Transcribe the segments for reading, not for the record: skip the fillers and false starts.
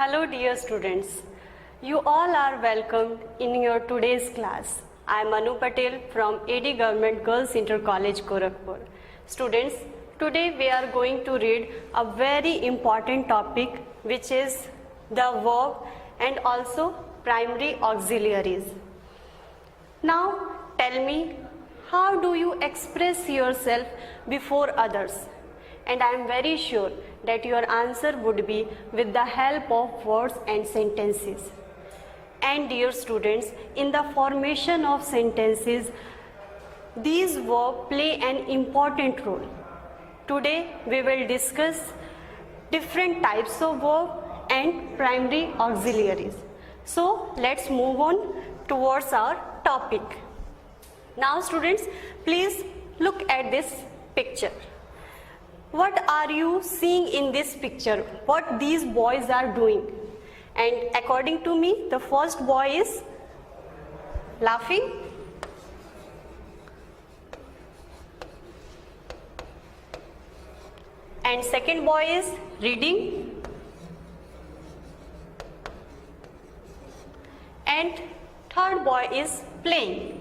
Hello dear students, you all are welcomed in your today's class. I am Manu Patel from AD Government Girls Inter College Gorakhpur. Students, today we are going to read a very important topic which is the verb and also primary auxiliaries. Now tell me, how do you express yourself before others? And I am very sure that your answer would be with the help of words and sentences. And dear students, in the formation of sentences, these verbs play an important role. Today we will discuss different types of verb and primary auxiliaries. So let's move on towards our topic. Now students, please look at this picture. What are you seeing in this picture? What these boys are doing? And according to me, the first boy is laughing. And second boy is reading. And third boy is playing.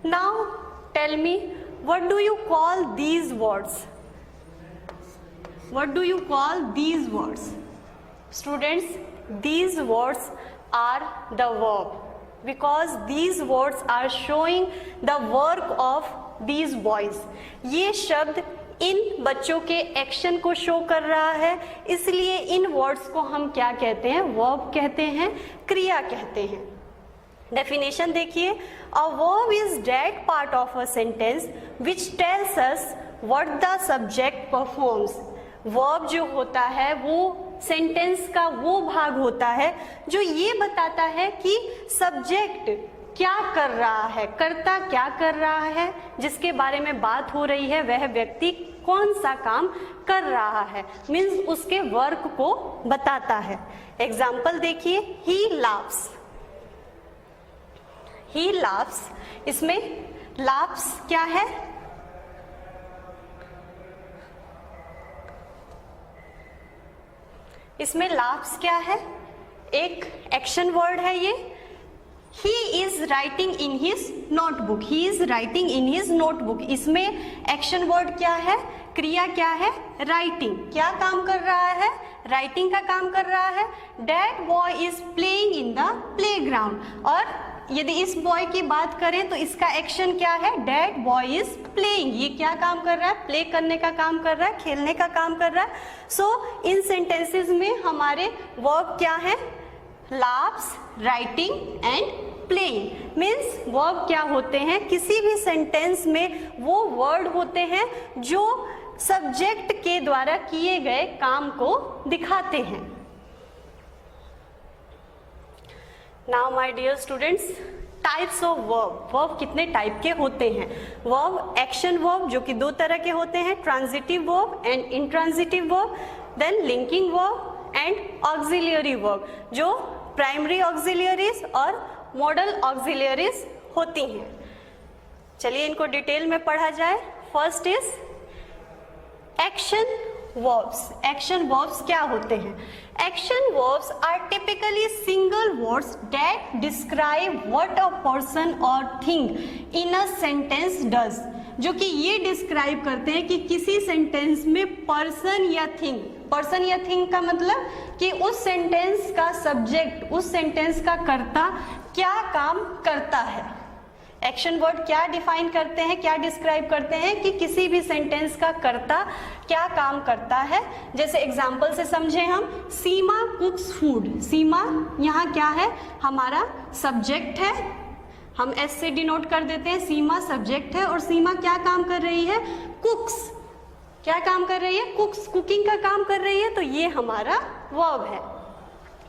Now tell me, what do you call these words? What do you call these words? Students, these words are the verb because these words are showing the work of these boys. ये शब्द इन बच्चों के action को show कर रहा है, इसलिए इन words को हम क्या कहते हैं? वर्ब कहते हैं, क्रिया कहते हैं. Definition देखिए, a verb is that part of a sentence which tells us what the subject performs. Verb जो होता है वो सेंटेंस का वो भाग होता है जो ये बताता है कि सब्जेक्ट क्या कर रहा है, कर्ता क्या कर रहा है, जिसके बारे में बात हो रही है वह व्यक्ति कौन सा काम कर रहा है, मीन्स उसके वर्क को बताता है. एग्जाम्पल देखिए, he laughs. He laughs. इसमें laughs क्या है? इसमें laughs क्या है? एक एक्शन वर्ड है ये. He is writing in his notebook. He is writing in his notebook. इसमें एक्शन वर्ड क्या है? क्रिया क्या है? राइटिंग. क्या काम कर रहा है? राइटिंग का काम कर रहा है. That boy is playing in the playground. और यदि इस बॉय की बात करें तो इसका एक्शन क्या है? That boy is playing. ये क्या काम कर रहा है? प्ले करने का काम कर रहा है, खेलने का काम कर रहा है. सो इन सेंटेंसेस में हमारे वर्ब क्या है? laughs, writing and playing. Means verb क्या होते हैं? किसी भी सेंटेंस में वो वर्ड होते हैं जो सब्जेक्ट के द्वारा किए गए काम को दिखाते हैं. Now my dear students, types of verb. Verb कितने टाइप के होते हैं? वर्ब, एक्शन वर्ब जो कि दो तरह के होते हैं, transitive verb and intransitive verb. Then linking verb and auxiliary verb जो प्राइमरी ऑक्सिलियरीज और मॉडल ऑक्सिलियरीज होती हैं. चलिए इनको डिटेल में पढ़ा जाए. First is action verbs. Action verbs क्या होते हैं? Action verbs are typically single words that describe what a person or thing in a sentence does. जो कि ये डिस्क्राइब करते हैं कि किसी सेंटेंस में पर्सन या थिंग, पर्सन या थिंग का मतलब कि उस सेंटेंस का सब्जेक्ट, उस सेंटेंस का कर्ता क्या काम करता है. एक्शन वर्ड क्या डिफाइन करते हैं, क्या डिस्क्राइब करते हैं कि किसी भी सेंटेंस का कर्ता क्या काम करता है. जैसे एग्जाम्पल से समझे हम, सीमा कुक्स फूड. सीमा यहाँ क्या है? हमारा सब्जेक्ट है. हम एस से डिनोट कर देते हैं. सीमा सब्जेक्ट है और सीमा क्या काम कर रही है? कुक्स. क्या काम कर रही है? कुक्स, कुकिंग का काम कर रही है. तो ये हमारा वर्ब है.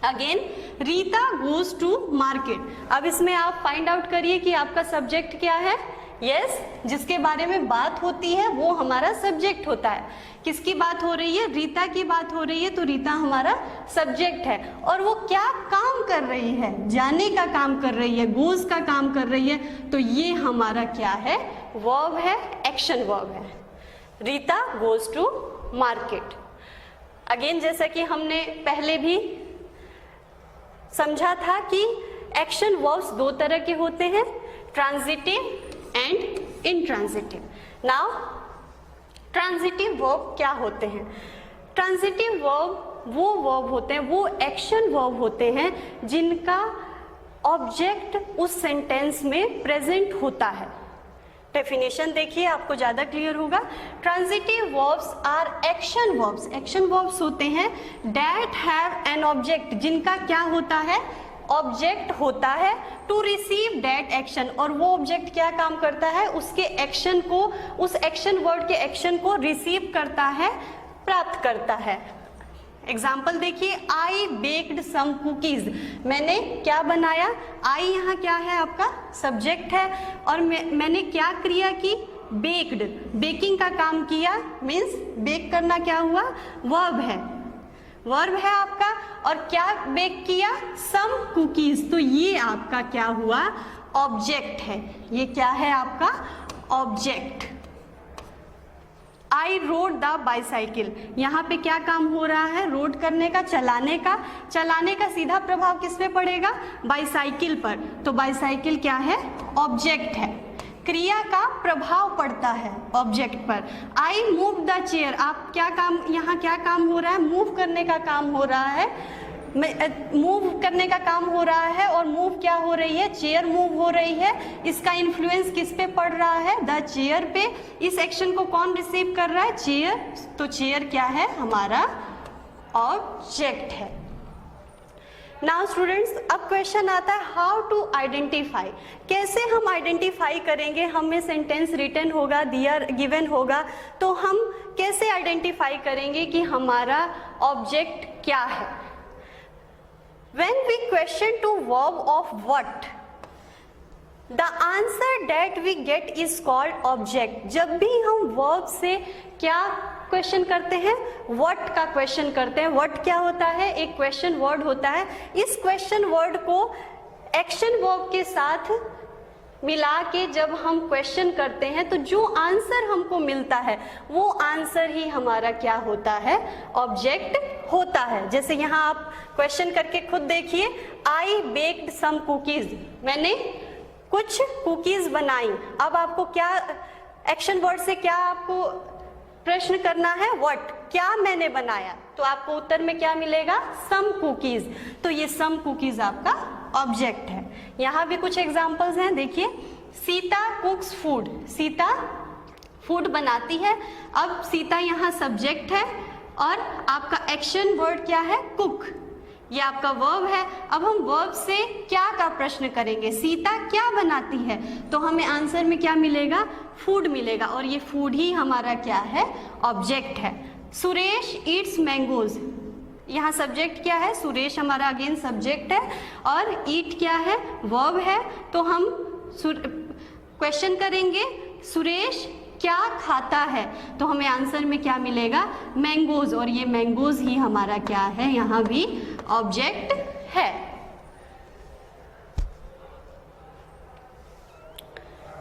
Again, Rita goes to market. अब इसमें आप फाइंड आउट करिए कि आपका सब्जेक्ट क्या है. यस, जिसके बारे में बात होती है वो हमारा सब्जेक्ट होता है. किसकी बात हो रही है? रीता की बात हो रही है, तो रीता हमारा सब्जेक्ट है. और वो क्या काम कर रही है? जाने का काम कर रही है, गोज का काम कर रही है. तो ये हमारा क्या है? वर्ब है, एक्शन वर्ब है. Rita goes to market. Again जैसा कि हमने पहले भी समझा था कि एक्शन वर्ब्स दो तरह के होते हैं, transitive and intransitive. Now transitive verb क्या होते हैं? ट्रांजिटिव वर्ब वो वर्ब होते हैं, वो एक्शन वर्ब होते हैं जिनका ऑब्जेक्ट उस सेंटेंस में प्रेजेंट होता है। डेफिनेशन देखिए, आपको ज्यादा क्लियर होगा। Transitive verbs are action verbs. Action verbs होते हैं दैट हैव एन ऑब्जेक्ट, जिनका क्या होता है? ऑब्जेक्ट होता है टू रिसीव दैट एक्शन। और वो ऑब्जेक्ट क्या काम करता है? उसके एक्शन को, उस एक्शन वर्ड के एक्शन को रिसीव करता है, प्राप्त करता है। एग्जाम्पल देखिए, आई बेक्ड सम कुकीज। मैंने क्या बनाया? आई यहाँ क्या है? आपका सब्जेक्ट है। और मैंने क्या क्रिया की? बेक्ड, बेकिंग का काम किया। मीन्स बेक करना क्या हुआ? वर्ब है, वर्ब है आपका। और क्या बेक किया? सम कुकीज। तो ये आपका क्या हुआ? ऑब्जेक्ट है। ये क्या है आपका? Object. I road the bicycle. यहाँ पे क्या काम हो रहा है? रोड करने का, चलाने का। चलाने का सीधा प्रभाव किस पे पड़ेगा? बाईसाइकिल पर। तो बाईसाइकिल क्या है? ऑब्जेक्ट है। क्रिया का प्रभाव पड़ता है ऑब्जेक्ट पर। I move the chair. आप क्या काम, यहाँ क्या काम हो रहा है? मूव करने का काम हो रहा है। मूव करने का काम हो रहा है। और मूव क्या हो रही है? चेयर मूव हो रही है। इसका इन्फ्लुएंस किस पे पड़ रहा है? द चेयर पे। इस एक्शन को कौन रिसीव कर रहा है? चेयर। तो चेयर क्या है? हमारा ऑब्जेक्ट है। नाउ स्टूडेंट्स, अब क्वेश्चन आता है हाउ टू आइडेंटिफाई। कैसे हम आइडेंटिफाई करेंगे? हमें सेंटेंस रिटन होगा, दिया गिवन होगा, तो हम कैसे आइडेंटिफाई करेंगे कि हमारा ऑब्जेक्ट क्या है? When we question to verb of what, the answer that we get is called object. जब भी हम verb से क्या क्वेश्चन करते हैं? what का क्वेश्चन करते हैं। what क्या होता है? एक क्वेश्चन वर्ड होता है। इस क्वेश्चन वर्ड को एक्शन वर्ब के साथ मिला के जब हम क्वेश्चन करते हैं तो जो आंसर हमको मिलता है वो आंसर ही हमारा क्या होता है? ऑब्जेक्ट होता है। जैसे यहाँ आप क्वेश्चन करके खुद देखिए, आई बेक्ड सम कुकीज। मैंने कुछ कुकीज बनाई। अब आपको क्या एक्शन वर्ड से क्या आपको प्रश्न करना है? व्हाट, क्या मैंने बनाया? तो आपको उत्तर में क्या मिलेगा? सम कुकीज। तो ये सम कुकीज आपका ऑब्जेक्ट है। यहाँ भी कुछ एग्जांपल्स हैं, देखिए। सीता कुक्स फूड। सीता फूड बनाती है। अब सीता यहाँ सब्जेक्ट है और आपका एक्शन वर्ड क्या है? कुक। ये आपका वर्ब है। अब हम वर्ब से क्या का प्रश्न करेंगे? सीता क्या बनाती है? तो हमें आंसर में क्या मिलेगा? फूड मिलेगा। और ये फूड ही हमारा क्या है? ऑब्जेक्ट है। Suresh Yeats mangoes. यहाँ सब्जेक्ट क्या है? सुरेश हमारा अगेन सब्जेक्ट है। और ईट क्या है? वर्ब है। तो हम क्वेश्चन करेंगे सुरेश क्या खाता है? तो हमें आंसर में क्या मिलेगा? मैंगोज। और ये मैंगोज ही हमारा क्या है? यहाँ भी ऑब्जेक्ट है।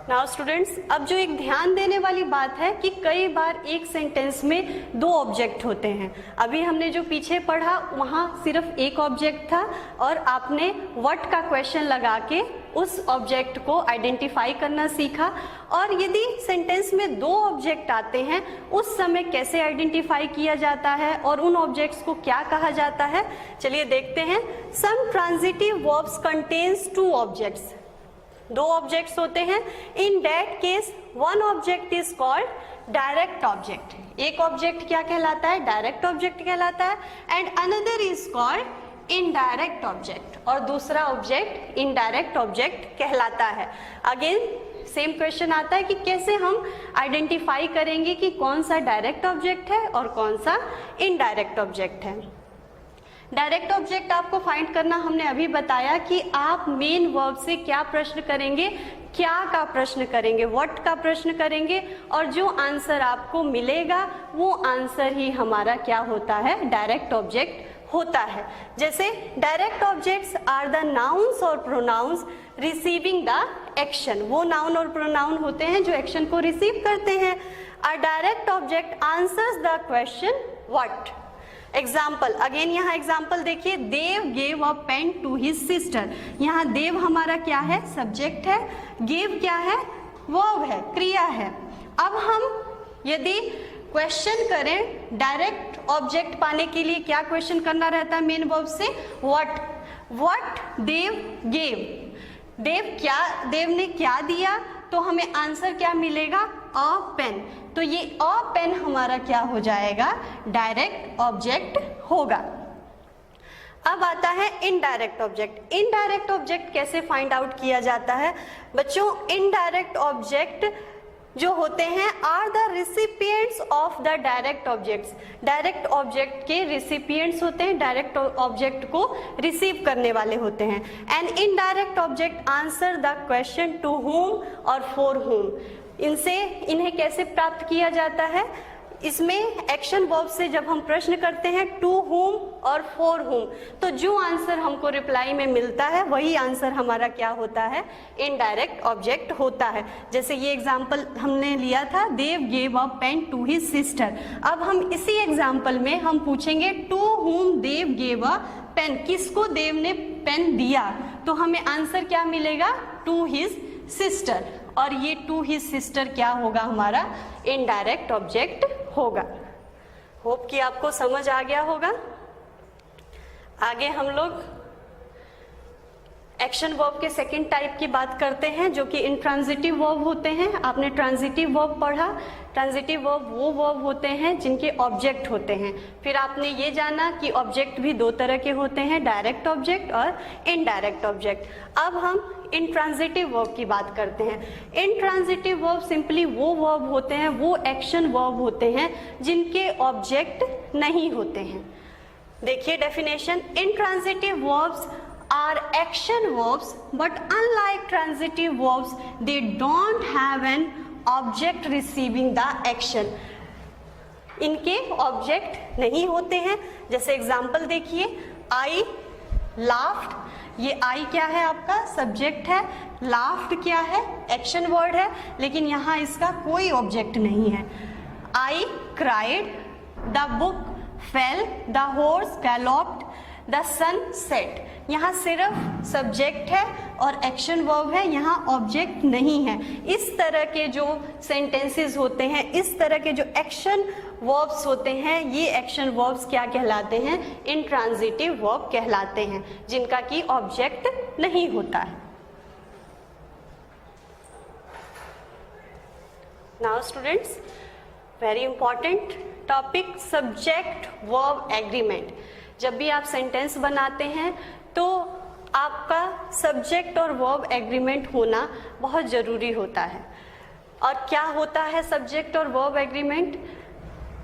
नाउ स्टूडेंट्स, अब जो एक ध्यान देने वाली बात है कि कई बार एक सेंटेंस में दो ऑब्जेक्ट होते हैं। अभी हमने जो पीछे पढ़ा वहाँ सिर्फ एक ऑब्जेक्ट था और आपने व्हाट का क्वेश्चन लगा के उस ऑब्जेक्ट को आइडेंटिफाई करना सीखा। और यदि सेंटेंस में दो ऑब्जेक्ट आते हैं उस समय कैसे आइडेंटिफाई किया जाता है और उन ऑब्जेक्ट्स को क्या कहा जाता है, चलिए देखते हैं। Some transitive verbs contains two objects. दो ऑब्जेक्ट्स होते हैं। In that case one object is called direct object. एक ऑब्जेक्ट क्या कहलाता है? डायरेक्ट ऑब्जेक्ट कहलाता है। And another is called indirect object. और दूसरा ऑब्जेक्ट इनडायरेक्ट ऑब्जेक्ट कहलाता है। अगेन सेम क्वेश्चन आता है कि कैसे हम आइडेंटिफाई करेंगे कि कौन सा डायरेक्ट ऑब्जेक्ट है और कौन सा इनडायरेक्ट ऑब्जेक्ट है। डायरेक्ट ऑब्जेक्ट आपको फाइंड करना हमने अभी बताया कि आप मेन वर्ब से क्या प्रश्न करेंगे? क्या का प्रश्न करेंगे, व्हाट का प्रश्न करेंगे। और जो आंसर आपको मिलेगा वो आंसर ही हमारा क्या होता है? डायरेक्ट ऑब्जेक्ट होता है। जैसे direct objects are the nouns और प्रोनाउंस रिसीविंग द एक्शन। वो नाउन और प्रोनाउन होते हैं जो एक्शन को रिसीव करते हैं। A direct object answers the question what. Example, again यहाँ एग्जाम्पल देखिए, Dev gave a pen to his sister. यहाँ देव हमारा क्या है, सब्जेक्ट है, गिव क्या है, वर्ब है, क्रिया है। अब हम यदि क्वेश्चन करें डायरेक्ट ऑब्जेक्ट पाने के लिए, क्या क्वेश्चन करना रहता है मेन वर्ब से, व्हाट देव गेव, देव ने क्या दिया, तो हमें आंसर क्या मिलेगा, अ पेन। तो ये अ पेन हमारा क्या हो जाएगा, डायरेक्ट ऑब्जेक्ट होगा। अब आता है इनडायरेक्ट ऑब्जेक्ट। इनडायरेक्ट ऑब्जेक्ट कैसे फाइंड आउट किया जाता है बच्चों, इनडायरेक्ट ऑब्जेक्ट जो होते हैं are the recipients of the direct objects. Direct object के रिसिपिएंट्स होते हैं, डायरेक्ट ऑब्जेक्ट को रिसीव करने वाले होते हैं। And indirect object answer the question to whom और फॉर whom। इन्हें कैसे प्राप्त किया जाता है, इसमें एक्शन वर्ब से जब हम प्रश्न करते हैं टू whom और फॉर whom, तो जो आंसर हमको रिप्लाई में मिलता है वही आंसर हमारा क्या होता है, इनडायरेक्ट ऑब्जेक्ट होता है। जैसे ये एग्जांपल हमने लिया था, Dev gave a pen to his sister. अब हम इसी एग्जांपल में हम पूछेंगे to whom Dev gave a pen, किसको देव ने पेन दिया, तो हमें आंसर क्या मिलेगा, टू हिज सिस्टर। और ये टू हिज सिस्टर क्या होगा, हमारा इनडायरेक्ट ऑब्जेक्ट होगा। होप कि आपको समझ आ गया होगा। आगे हम लोग एक्शन वर्ब के सेकंड टाइप की बात करते हैं, जो कि इंट्रांजिटिव वर्ब होते हैं। आपने ट्रांजिटिव वर्ब पढ़ा, ट्रांजिटिव वर्ब वो वर्ब होते हैं जिनके ऑब्जेक्ट होते हैं। फिर आपने ये जाना कि ऑब्जेक्ट भी दो तरह के होते हैं, डायरेक्ट ऑब्जेक्ट और इनडायरेक्ट ऑब्जेक्ट। अब हम इंट्रांजिटिव वर्ब की बात करते हैं। इंट्रांजिटिव वर्ब सिंपली वो वर्ब होते हैं, वो एक्शन वर्ब होते हैं जिनके ऑब्जेक्ट नहीं होते हैं। देखिए definition, intransitive verbs are action verbs but unlike transitive verbs they don't have an object receiving the action। इनके ऑब्जेक्ट नहीं होते हैं। जैसे एग्जांपल देखिए, I laughed, ये I क्या है आपका, सब्जेक्ट है, laughed क्या है, एक्शन वर्ड है, लेकिन यहाँ इसका कोई ऑब्जेक्ट नहीं है। I cried, the book fell, the horse galloped, the sun set। यहाँ सिर्फ सब्जेक्ट है और एक्शन वर्ब है, यहाँ ऑब्जेक्ट नहीं है। इस तरह के जो सेंटेंसेस होते हैं, इस तरह के जो एक्शन वर्ब्स होते हैं, ये एक्शन वर्ब्स क्या कहलाते हैं, इंट्रांजिटिव वर्ब कहलाते हैं, जिनका की ऑब्जेक्ट नहीं होता है। Now students, very important topic, subject verb agreement. जब भी आप सेंटेंस बनाते हैं तो आपका सब्जेक्ट और वर्ब एग्रीमेंट होना बहुत ज़रूरी होता है। और क्या होता है सब्जेक्ट और वर्ब एग्रीमेंट,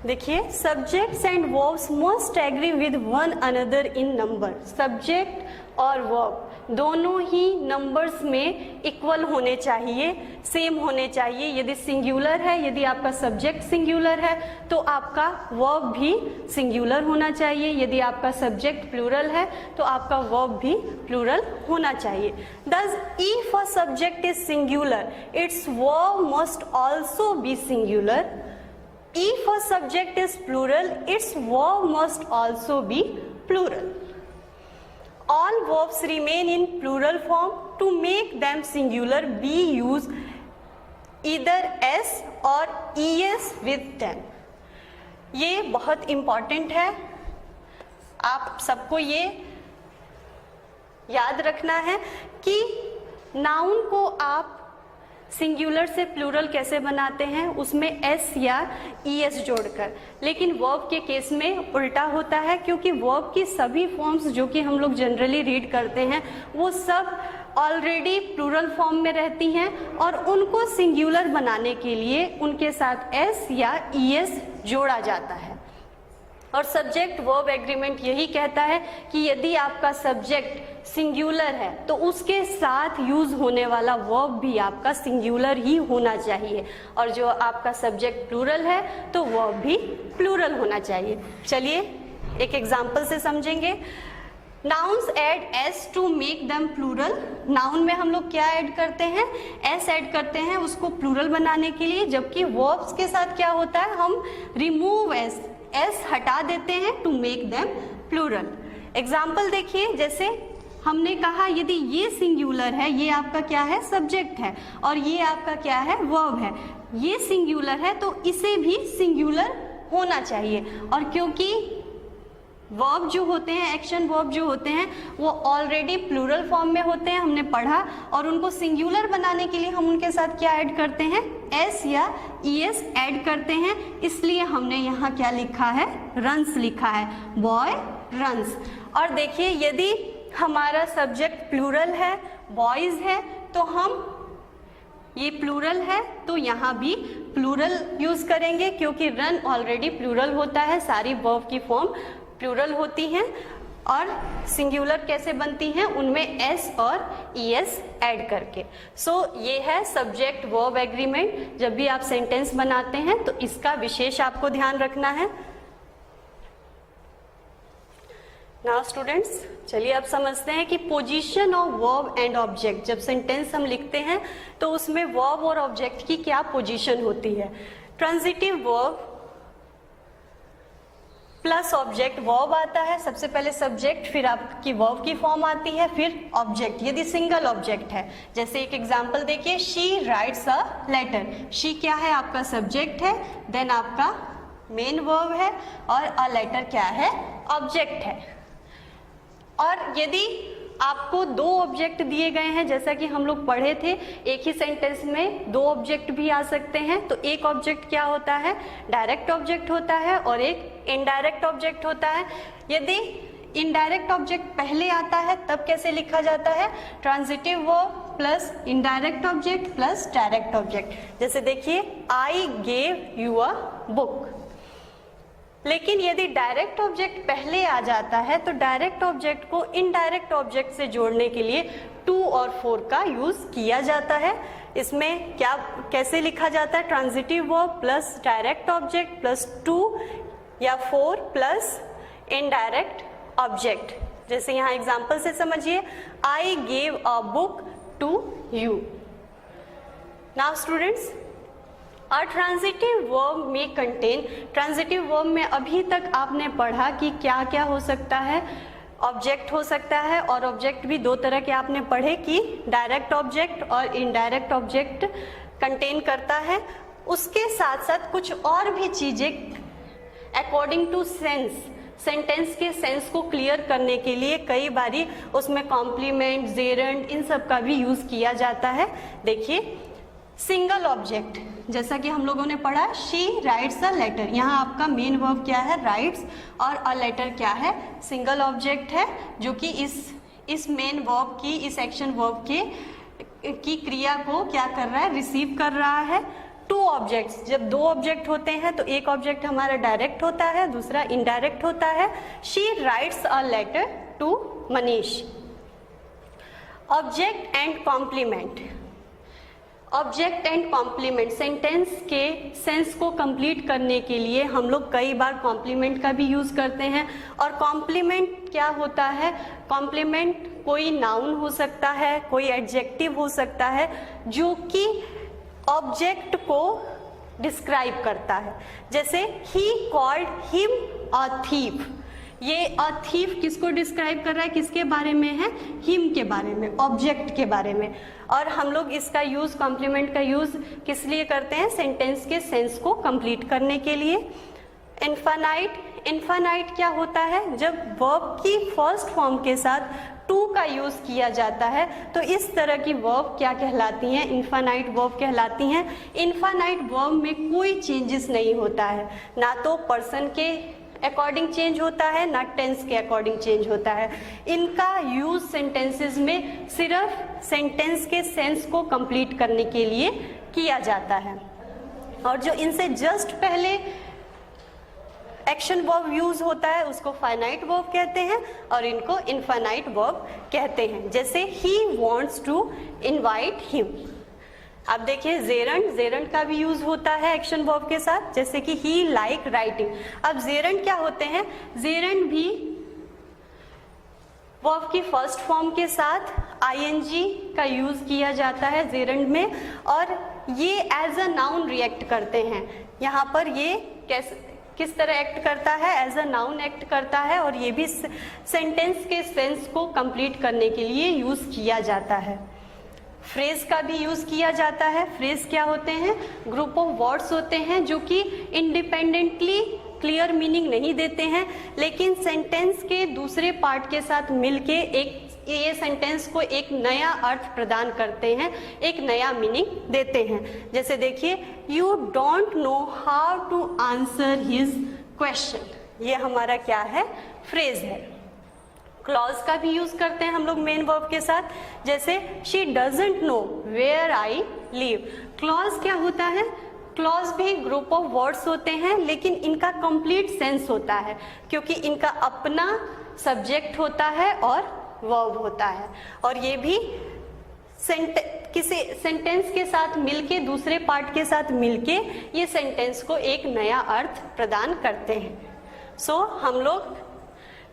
देखिए, subjects and verbs must agree with one another in number. Subject और वर्ब दोनों ही नंबर्स में इक्वल होने चाहिए, सेम होने चाहिए। यदि सिंगुलर है, यदि आपका सब्जेक्ट सिंगुलर है तो आपका वर्ब भी सिंगुलर होना चाहिए। यदि आपका सब्जेक्ट प्लूरल है तो आपका वर्ब भी प्लूरल होना चाहिए। Thus, if a subject is singular, its verb must also be singular. If a subject is plural, its verb must also be plural. All verbs remain in plural form. To make them singular, we use either s or es with them. ये बहुत important है, आप सबको ये याद रखना है कि नाउन को आप सिंगुलर से प्लूरल कैसे बनाते हैं, उसमें एस या ईएस जोड़कर। लेकिन वर्ब के केस में उल्टा होता है, क्योंकि वर्ब की सभी फॉर्म्स जो कि हम लोग जनरली रीड करते हैं वो सब ऑलरेडी प्लूरल फॉर्म में रहती हैं, और उनको सिंगुलर बनाने के लिए उनके साथ एस या ईएस जोड़ा जाता है। और सब्जेक्ट वर्ब एग्रीमेंट यही कहता है कि यदि आपका सब्जेक्ट सिंगुलर है तो उसके साथ यूज होने वाला वर्ब भी आपका सिंगुलर ही होना चाहिए, और जो आपका सब्जेक्ट प्लूरल है तो वर्ब भी प्लूरल होना चाहिए। चलिए एक एग्जांपल से समझेंगे। Nouns add S to make them plural. Noun में हम लोग क्या ऐड करते हैं, एस ऐड करते हैं उसको प्लूरल बनाने के लिए, जबकि वर्ब्स के साथ क्या होता है, हम रिमूव एस, एस हटा देते हैं to make them plural. Example देखिए, जैसे हमने कहा यदि ये सिंगुलर है, ये आपका क्या है, सब्जेक्ट है, और ये आपका क्या है, वर्ब है, ये सिंगुलर है तो इसे भी सिंगुलर होना चाहिए। और क्योंकि वर्ब जो होते हैं, एक्शन वर्ब जो होते हैं, वो ऑलरेडी प्लूरल फॉर्म में होते हैं, हमने पढ़ा, और उनको सिंगुलर बनाने के लिए हम उनके साथ क्या ऐड करते हैं, एस या ईएस ऐड करते हैं। इसलिए हमने यहाँ क्या लिखा है, रन्स लिखा है, बॉय रन्स। और देखिए यदि हमारा सब्जेक्ट प्लूरल है, बॉयज है, तो हम ये प्लूरल है तो यहाँ भी प्लूरल यूज करेंगे, क्योंकि रन ऑलरेडी प्लूरल होता है, सारी वर्ब की फॉर्म प्लूरल होती हैं। और सिंगुलर कैसे बनती हैं, उनमें एस और ईएस ऐड करके। सो ये है सब्जेक्ट वर्ब एग्रीमेंट। जब भी आप सेंटेंस बनाते हैं तो इसका विशेष आपको ध्यान रखना है। नाउ स्टूडेंट्स, चलिए अब समझते हैं कि position of verb and object. जब सेंटेंस हम लिखते हैं तो उसमें वर्ब और ऑब्जेक्ट की क्या पोजीशन होती है। Transitive verb plus object, verb आता है सबसे पहले सब्जेक्ट, फिर आपकी वर्ब की फॉर्म आती है, फिर ऑब्जेक्ट यदि सिंगल ऑब्जेक्ट है। जैसे एक एग्जांपल देखिए, she writes a letter. She क्या है, आपका सब्जेक्ट है, देन आपका मेन वर्ब है, और अ लेटर क्या है, ऑब्जेक्ट है। और यदि आपको दो ऑब्जेक्ट दिए गए हैं, जैसा कि हम लोग पढ़े थे, एक ही सेंटेंस में दो ऑब्जेक्ट भी आ सकते हैं, तो एक ऑब्जेक्ट क्या होता है, डायरेक्ट ऑब्जेक्ट होता है, और एक इनडायरेक्ट ऑब्जेक्ट होता है। यदि इनडायरेक्ट ऑब्जेक्ट पहले आता है तब कैसे लिखा जाता है, transitive verb plus indirect object plus direct object. जैसे देखिए, I gave you a book. लेकिन यदि डायरेक्ट ऑब्जेक्ट पहले आ जाता है तो डायरेक्ट ऑब्जेक्ट को इनडायरेक्ट ऑब्जेक्ट से जोड़ने के लिए टू और फोर का यूज किया जाता है। इसमें क्या कैसे लिखा जाता है, transitive verb plus direct object plus to या फोर प्लस इनडायरेक्ट ऑब्जेक्ट। जैसे यहाँ एग्जांपल से समझिए, I gave a book to you. Now students, a transitive verb में कंटेन, ट्रांजिटिव वर्ब में अभी तक आपने पढ़ा कि क्या क्या हो सकता है, ऑब्जेक्ट हो सकता है, और ऑब्जेक्ट भी दो तरह के आपने पढ़े कि डायरेक्ट ऑब्जेक्ट और इनडायरेक्ट ऑब्जेक्ट कंटेन करता है। उसके साथ साथ कुछ और भी चीजें अकॉर्डिंग टू सेंस, सेंटेंस के सेंस को क्लियर करने के लिए कई बारी उसमें कॉम्प्लीमेंट, जेरंड, इन सब का भी यूज किया जाता है। देखिए, सिंगल ऑब्जेक्ट, जैसा कि हम लोगों ने पढ़ा, शी राइट्स अ लेटर, यहाँ आपका मेन वर्ब क्या है, राइट्स, और अ लेटर क्या है, सिंगल ऑब्जेक्ट है, जो कि इस मेन वर्ब की, इस एक्शन वर्ब की क्रिया को क्या कर रहा है, रिसीव कर रहा है। टू ऑब्जेक्ट्स, जब दो ऑब्जेक्ट होते हैं तो एक ऑब्जेक्ट हमारा डायरेक्ट होता है, दूसरा इनडायरेक्ट होता है। She writes a letter to Manish. Object and complement, object and complement, sentence के सेंस को कंप्लीट करने के लिए हम लोग कई बार कॉम्प्लीमेंट का भी यूज करते हैं। और कॉम्प्लीमेंट क्या होता है, कॉम्प्लीमेंट कोई नाउन हो सकता है, कोई एडजेक्टिव हो सकता है, जो कि ऑब्जेक्ट को डिस्क्राइब करता है। जैसे he called him a thief, ये अ थीफ किसको डिस्क्राइब कर रहा है, किसके बारे में है, हिम के बारे में, ऑब्जेक्ट के बारे में। और हम लोग इसका यूज, कॉम्प्लीमेंट का यूज किस लिए करते हैं, सेंटेंस के सेंस को कंप्लीट करने के लिए। इनफाइनाइट, इनफाइनाइट क्या होता है, जब वर्ब की फर्स्ट फॉर्म के साथ टू का यूज किया जाता है तो इस तरह की वर्ब क्या कहलाती हैं, इनफाइनाइट वर्ब कहलाती हैं। इनफाइनाइट वर्ब में कोई चेंजेस नहीं होता है, ना तो पर्सन के अकॉर्डिंग चेंज होता है, ना टेंस के अकॉर्डिंग चेंज होता है। इनका यूज सेंटेंसेस में सिर्फ सेंटेंस के सेंस को कंप्लीट करने के लिए किया जाता है। और जो इनसे जस्ट पहले एक्शन वर्ब यूज होता है उसको फाइनाइट वर्ब कहते हैं, और इनको इनफाइनाइट वर्ब कहते हैं। जैसे he wants to invite him. अब देखिए, जेरंड, जेरंड का भी यूज होता है एक्शन वर्ब के साथ, जैसे कि ही लाइक राइटिंग। अब जेरंड क्या होते हैं, जेरंड भी वर्ब की फर्स्ट फॉर्म के साथ आईएनजी का यूज किया जाता है जेरंड में, और ये एज अ नाउन रिएक्ट करते हैं। यहाँ पर ये किस तरह एक्ट करता है, एज अ नाउन एक्ट करता है, और ये भी सेंटेंस के सेंस को कंप्लीट करने के लिए यूज किया जाता है। फ्रेज का भी यूज किया जाता है। फ्रेज क्या होते हैं? ग्रुप ऑफ वर्ड्स होते हैं जो कि इंडिपेंडेंटली क्लियर मीनिंग नहीं देते हैं, लेकिन सेंटेंस के दूसरे पार्ट के साथ मिलके ये सेंटेंस को एक नया अर्थ प्रदान करते हैं, एक नया मीनिंग देते हैं। जैसे देखिए, you don't know how to answer his question, ये हमारा क्या है? फ्रेज है। क्लॉज का भी यूज करते हैं हम लोग मेन वर्ब के साथ, जैसे she doesn't know where I live. Clause क्या होता है? क्लॉज भी ग्रुप ऑफ वर्ड्स होते हैं, लेकिन इनका कंप्लीट सेंस होता है, क्योंकि इनका अपना सब्जेक्ट होता है और वर्ब होता है, और ये भी किसी सेंटेंस के साथ मिलके, दूसरे पार्ट के साथ मिलके ये सेंटेंस को एक नया अर्थ प्रदान करते हैं। सो हम लोग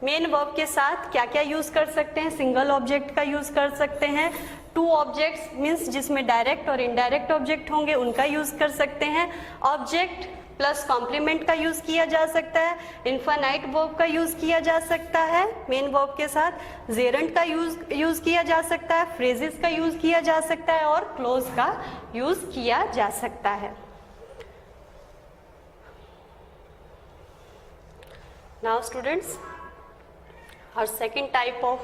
मेन वर्ब के साथ क्या क्या यूज कर सकते हैं? सिंगल ऑब्जेक्ट का यूज कर सकते हैं, टू ऑब्जेक्ट्स मीन्स जिसमें डायरेक्ट और इनडायरेक्ट ऑब्जेक्ट होंगे उनका यूज कर सकते हैं, ऑब्जेक्ट प्लस कॉम्प्लीमेंट का यूज किया जा सकता है, इनफाइनाइट वर्ब का यूज किया जा सकता है मेन वर्ब के साथ, जेरंड का यूज किया जा सकता है, फ्रेजेस का यूज किया जा सकता है, और क्लोज का यूज किया जा सकता है। Now students, our second type of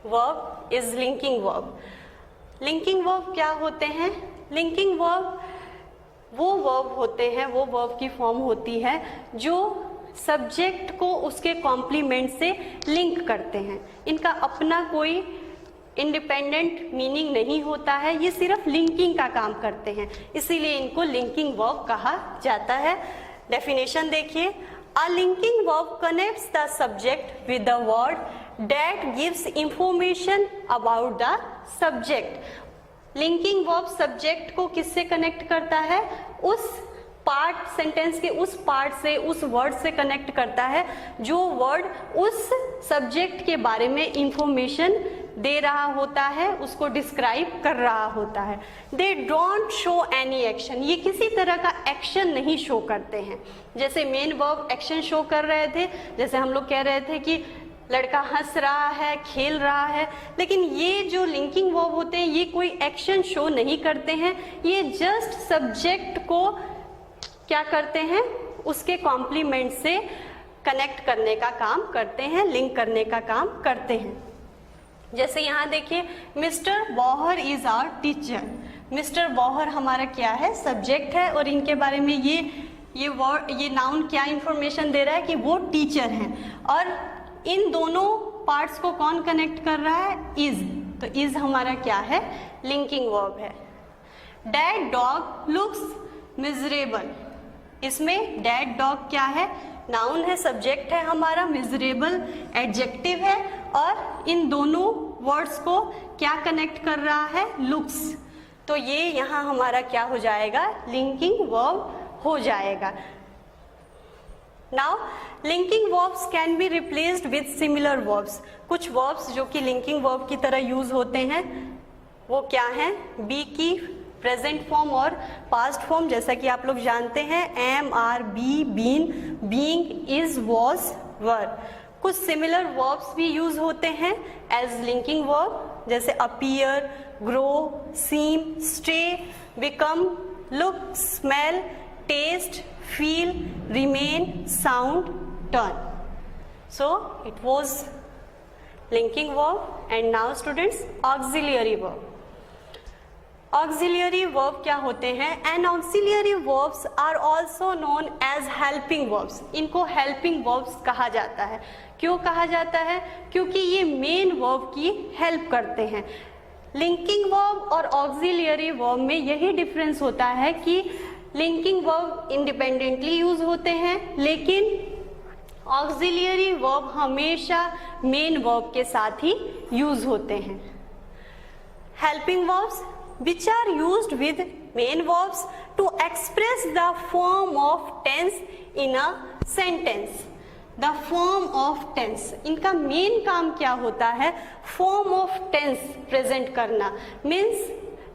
verb is linking verb. Linking verb क्या होते हैं? Linking verb वो verb होते हैं, वो verb की फॉर्म होती है जो सब्जेक्ट को उसके कॉम्प्लीमेंट से लिंक करते हैं। इनका अपना कोई इंडिपेंडेंट मीनिंग नहीं होता है, ये सिर्फ लिंकिंग का काम करते हैं, इसीलिए इनको लिंकिंग वर्ब कहा जाता है। डेफिनेशन देखिए, a linking verb connects the subject with the word that gives information about the subject. Linking verb subject को किससे कनेक्ट करता है? उस पार्ट, सेंटेंस के उस पार्ट से, उस वर्ड से कनेक्ट करता है जो वर्ड उस सब्जेक्ट के बारे में इंफॉर्मेशन दे रहा होता है, उसको डिस्क्राइब कर रहा होता है। They don't show any action, ये किसी तरह का एक्शन नहीं शो करते हैं। जैसे मेन वर्ब एक्शन शो कर रहे थे, जैसे हम लोग कह रहे थे कि लड़का हंस रहा है, खेल रहा है, लेकिन ये जो लिंकिंग वर्ब होते हैं ये कोई एक्शन शो नहीं करते हैं, ये जस्ट सब्जेक्ट को क्या करते हैं? उसके कॉम्प्लीमेंट से कनेक्ट करने का काम करते हैं, लिंक करने का काम करते हैं। जैसे यहाँ देखिए, mister Bohr is our teacher. Mister Bohr हमारा क्या है? सब्जेक्ट है, और इनके बारे में ये वर्ड, ये नाउन क्या इंफॉर्मेशन दे रहा है कि वो टीचर हैं, और इन दोनों पार्ट्स को कौन कनेक्ट कर रहा है? इज। तो इज हमारा क्या है? लिंकिंग वर्ब है। डैड डॉग लुक्स मिजरेबल, इसमें डैड डॉग क्या है? नाउन है, सब्जेक्ट है हमारा, मिजरेबल एडजेक्टिव है, और इन दोनों वर्ड्स को क्या कनेक्ट कर रहा है? लुक्स। तो ये यहाँ हमारा क्या हो जाएगा? लिंकिंग वर्ब हो जाएगा। Now linking verbs can be replaced with similar verbs. कुछ वर्ब्स जो कि लिंकिंग वर्ब की तरह यूज होते हैं वो क्या हैं? बी की प्रेजेंट फॉर्म और पास्ट फॉर्म, जैसा कि आप लोग जानते हैं, am, are, be, been, being, is, was, were. कुछ सिमिलर वर्ब्स भी यूज होते हैं एज लिंकिंग वर्ब, जैसे appear, grow, seem, stay, become, look, smell, taste, feel, remain, sound, turn. So it was linking verb, and now students auxiliary verb. Auxiliary verb क्या होते हैं? And auxiliary verbs are also known as helping verbs. इनको helping verbs कहा जाता है। क्यों कहा जाता है? क्योंकि ये main verb की help करते हैं। लिंकिंग वर्ब और ऑक्सिलियरी वर्ब में यही डिफरेंस होता है कि लिंकिंग वर्ब इंडिपेंडेंटली यूज होते हैं, लेकिन ऑक्सिलियरी वर्ब हमेशा मेन वर्ब के साथ ही यूज होते हैं। Helping verbs which are used with main verbs to express the form of tense in a sentence. The form of tense. इनका मेन काम क्या होता है? फॉर्म ऑफ टेंस प्रेजेंट करना, मीन्स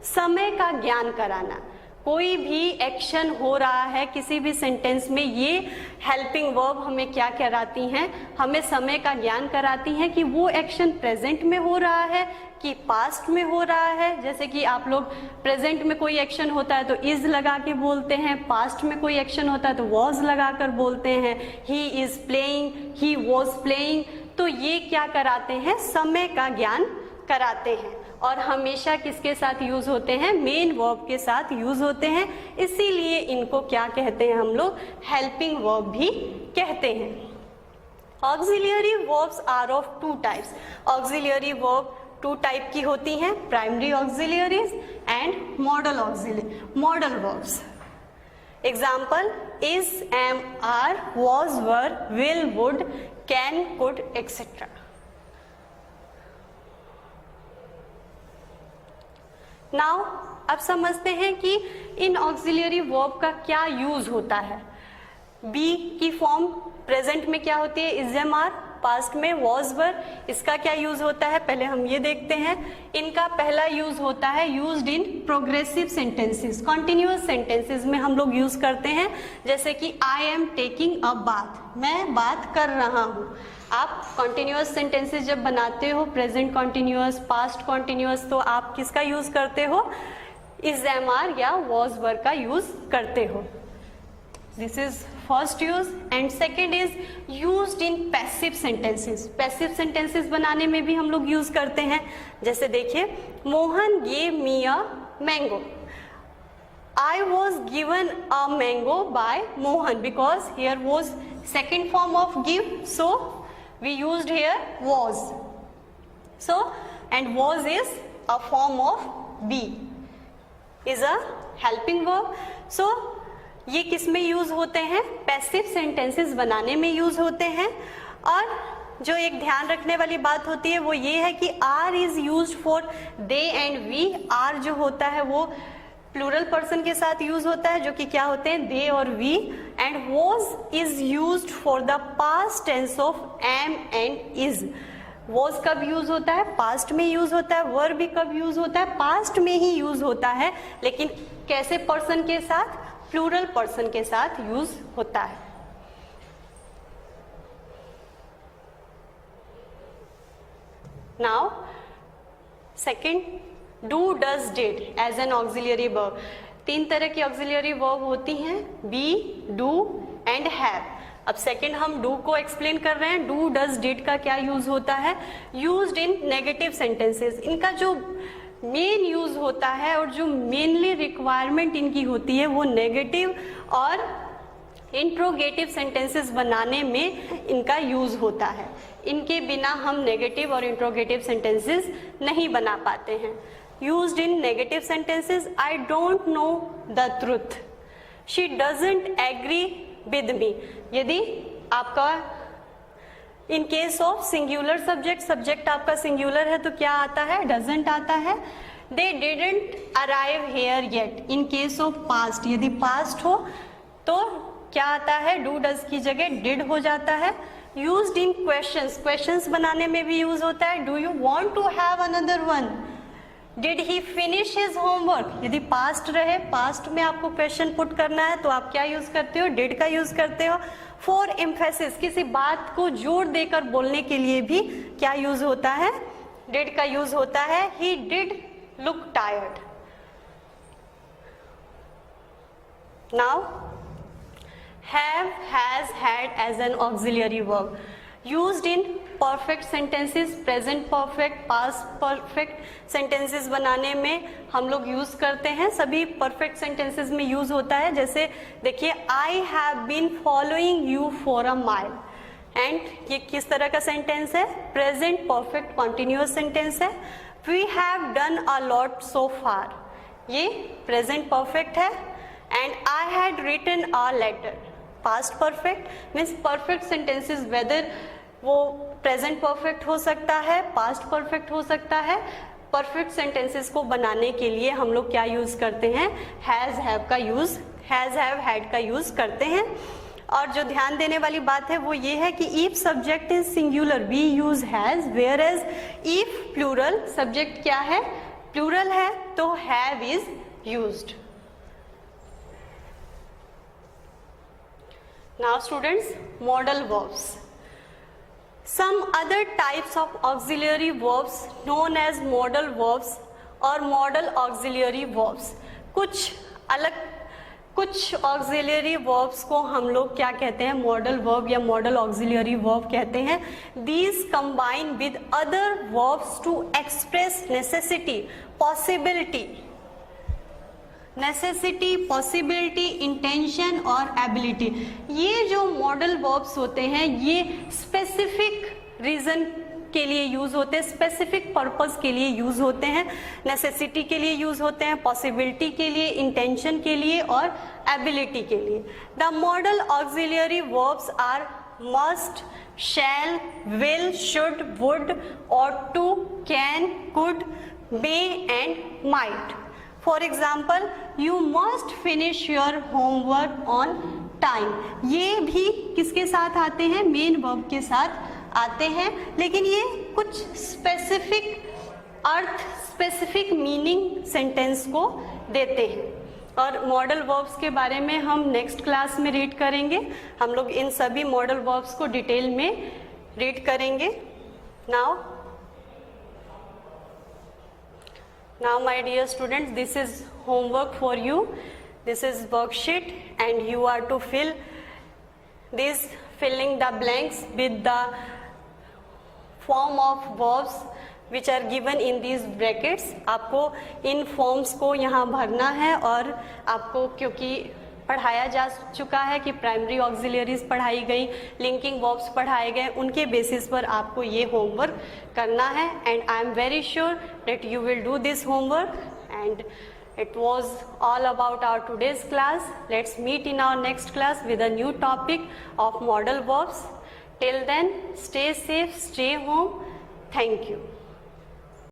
समय का ज्ञान कराना। कोई भी एक्शन हो रहा है किसी भी सेंटेंस में, ये हेल्पिंग वर्ब हमें क्या कराती हैं? हमें समय का ज्ञान कराती हैं कि वो एक्शन प्रेजेंट में हो रहा है कि पास्ट में हो रहा है। जैसे कि आप लोग प्रेजेंट में कोई एक्शन होता है तो इज लगा के बोलते हैं, पास्ट में कोई एक्शन होता है तो वॉज लगा कर बोलते हैं। He is playing, he was playing. तो ये क्या कराते हैं? समय का ज्ञान कराते हैं। और हमेशा किसके साथ यूज होते हैं? मेन वर्ब के साथ यूज होते हैं। इसीलिए इनको क्या कहते हैं हम लोग? हेल्पिंग वर्ब भी कहते हैं। Auxiliary verbs are of two types. Auxiliary verb two type की होती हैं, primary auxiliaries and modal modal verbs. Example is, am, are, was, were, will, would, can, could, etcetera. Now अब समझते हैं कि इन ऑक्सिलियरी वर्ब का क्या यूज होता है। बी की फॉर्म प्रेजेंट में क्या होती है? इज, एम, आर, पास्ट में वॉज, वर। इसका क्या यूज होता है? पहले हम ये देखते हैं। इनका पहला यूज होता है used in progressive sentences, continuous sentences में हम लोग यूज करते हैं। जैसे कि I am taking a bath, मैं बात कर रहा हूँ। आप कॉन्टिन्यूअस सेंटेंसेस जब बनाते हो, प्रेजेंट कॉन्टिन्यूअस, पास्ट कॉन्टिन्यूअस, तो आप किसका यूज करते हो? इज, एम, आर या वॉज, वर का यूज करते हो। This is first use. And second is used in passive sentences. Passive sentences बनाने में भी हम लोग यूज करते हैं। जैसे देखिए, Mohan gave me a mango. I was given a mango by Mohan, because here was second form of give, so we used here was. So, and was is a form of be, is a helping verb. So ये किस में use होते हैं? Passive sentences बनाने में use होते हैं। और जो एक ध्यान रखने वाली बात होती है वो ये है कि are is used for they and we. आर जो होता है वो प्लूरल पर्सन के साथ यूज होता है, जो कि क्या होते हैं? दे और we. And was is used for the past tense of am and is. Was कब यूज होता है? पास्ट में यूज होता है। वर भी कब यूज होता है? पास्ट में ही यूज होता है, लेकिन कैसे पर्सन के साथ? प्लूरल पर्सन के साथ यूज होता है। Now second, do, does, did as an auxiliary verb. तीन तरह की ऑक्सिलियरी वर्ब होती हैं, बी, डू एंड हैव। अब सेकेंड हम डू को एक्सप्लेन कर रहे हैं। डू, डज, डिड का क्या यूज होता है? Used in negative sentences. इनका जो मेन यूज होता है और जो मेनली रिक्वायरमेंट इनकी होती है वो नेगेटिव और इंट्रोगेटिव सेंटेंसेस बनाने में इनका यूज होता है। इनके बिना हम नेगेटिव और इंट्रोगेटिव सेंटेंसेस नहीं बना पाते हैं। Used in negative sentences, I don't know the truth, she doesn't agree with me. यदि आपका in case of singular subject, subject आपका सिंगुलर है तो क्या आता है? डजंट आता है। They didn't arrive here yet. In case of past, यदि पास्ट हो तो क्या आता है? डू, डज की जगह डिड हो जाता है। यूज्ड इन क्वेश्चंस, क्वेश्चंस बनाने में भी यूज होता है। Do you want to have another one? Did he finish his homework? यदि पास्ट रहे, पास्ट में आपको क्वेश्चन पुट करना है तो आप क्या यूज करते हो? डिड का यूज करते हो। फॉर एम्फेसिस, किसी बात को जोर देकर बोलने के लिए भी क्या यूज होता है? डिड का यूज होता है। He did look tired. Now have, has, had as an auxiliary verb, used in perfect sentences, present perfect, past perfect sentences बनाने में हम लोग यूज करते हैं। सभी perfect sentences में यूज होता है। जैसे देखिए, I have been following you for a mile, and ये किस तरह का सेंटेंस है? present perfect continuous सेंटेंस है। We have done a lot so far, ये present perfect है। and I had written a letter, past perfect. Means perfect sentences whether वो present perfect हो सकता है, पास्ट परफेक्ट हो सकता है। परफेक्ट सेंटेंसेस को बनाने के लिए हम लोग क्या यूज करते हैं? हैज, हैव का यूज, हैज, हैव, हैड का यूज करते हैं। और जो ध्यान देने वाली बात है वो ये है कि if subject is singular we use has, whereas if plural subject क्या है, प्लूरल है, तो have is used. Now students, modal verbs. Some other types of auxiliary verbs known as modal verbs or modal auxiliary verbs. कुछ auxiliary verbs को हम लोग क्या कहते हैं, modal verb या modal auxiliary verb कहते हैं. These combine with other verbs to express necessity, possibility, possibility, intention और एबिलिटी. ये जो मॉडल वर्ब्स होते हैं ये स्पेसिफिक रीजन के लिए यूज होते हैं, स्पेसिफिक पर्पस के लिए यूज होते हैं, नेसेसिटी के लिए यूज होते हैं, पॉसिबिलिटी के लिए, इंटेंशन के लिए और एबिलिटी के लिए. The modal auxiliary verbs are must, shall, will, should, would, ought to, can, could, may and might. For example, you must finish your homework on time. ये भी किसके साथ आते हैं, मेन वर्ब के साथ आते हैं, लेकिन ये कुछ स्पेसिफिक अर्थ, स्पेसिफिक मीनिंग सेंटेंस को देते हैं. और मॉडल वर्ब्स के बारे में हम नेक्स्ट क्लास में रीड करेंगे. हम लोग इन सभी मॉडल वर्ब्स को डिटेल में रीड करेंगे. Now my dear students, this is homework for you. This is worksheet and you are to fill this, filling the blanks with the form of verbs which are given in these brackets. आपको इन forms को यहाँ भरना है और आपको, क्योंकि पढ़ाया जा चुका है कि प्राइमरी ऑक्सिलियरीज पढ़ाई गई, लिंकिंग वर्ब्स पढ़ाए गए, उनके बेसिस पर आपको ये होमवर्क करना है. And I am very sure that you will do this homework. And it was all about our today's class. Let's meet in our next class with a new topic of modal verbs. Till then, stay safe, stay home. Thank you.